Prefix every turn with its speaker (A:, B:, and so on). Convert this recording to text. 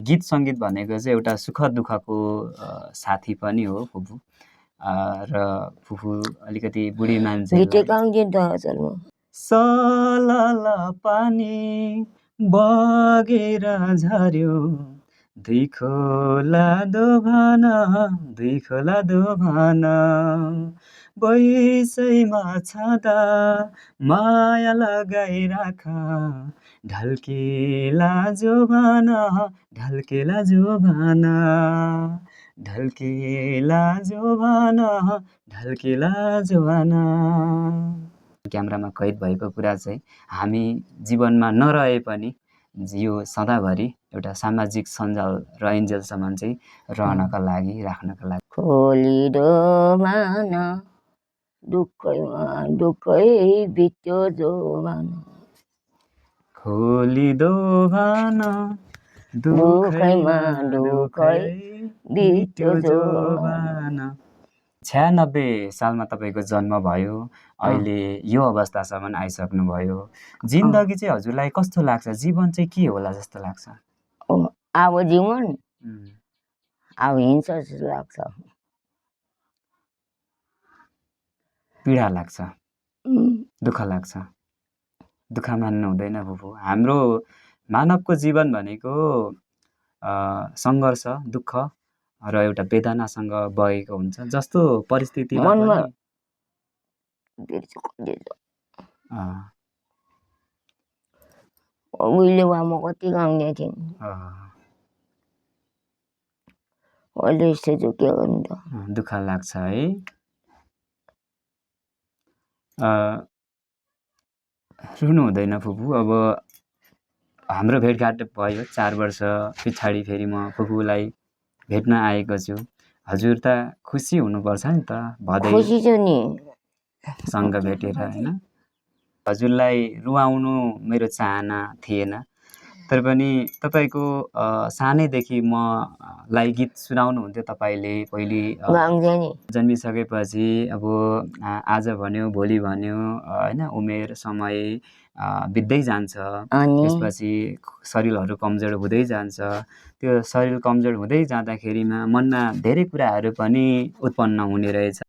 A: गीत सङ्गीत भनेको चाहिँ एउटा सुख दुःखको साथी पनि हो फुपू। र फुपू अलिकति बुढी मान्छे
B: गीतै गाउँदिन त हजुर
A: सलल पानी बगेर झर्यो दुई खोला दोभान बैसैमा छँदा माया लगाइराख ढल्केला जोभाना क्यामेरामा कैद भएको कुरा चाहिँ हामी जीवनमा नरहे पनि यो सदाभरि एउटा सामाजिक सञ्जाल रहइन्जेलसम्म चाहिँ रहनका लागि राख्नका लागि
B: खोलिदो मान दुःखै बित्यो जोभान
A: खोलिदो भान
B: दुःखैमा दुःखै बित्यो
A: जोभान 96 सालमा तपाईँको जन्म भयो अहिले यो अवस्थासम्म आइसक्नु भयो जिन्दगी चाहिँ हजुरलाई कस्तो लाग्छ जीवन चाहिँ के होला जस्तो लाग्छ
B: अब जीवन अब हिंड्छ जस्तो लाग्छ
A: पीडा लाग्छ दुःख लाग्छ दुःख मान्नु हुँदैन फुपू हाम्रो मानवको जीवन भनेको सङ्घर्ष दुःख र एउटा वेदनासँग बगेको हुन्छ जस्तो परिस्थितिमा पनि
B: उहिले वा म कति गाउने थिएँ अहिले यस्तो चाहिँ के गर्नु त
A: दुःख लाग्छ है रुनु हुँदैन फुपू अब हाम्रो भेटघाट भयो 4 वर्ष पछाडि फेरि म फुपूलाई भेट्न आएको छु हजुर त खुसी हुनुपर्छ नि त भदै
B: खुसी छु नि
A: सँग भेटेर हैन हजुरलाई रुवाउनु मेरो चाहना थिएन तर पनि तपाईको सानैदेखि मलाई गीत सुनाउनु हुन्थ्यो तपाईले पहिले जन्मिसकेपछि अब आज भन्यो भोलि भन्यो हैन उमेर समय बित्दै जान्छ त्यसपछि शरीरहरू कमजोर हुँदै जान्छ त्यो शरीर कमजोर हुँदै जाँदाखेरिमा मनमा धेरै कुराहरू पनि उत्पन्न हुने रहेछ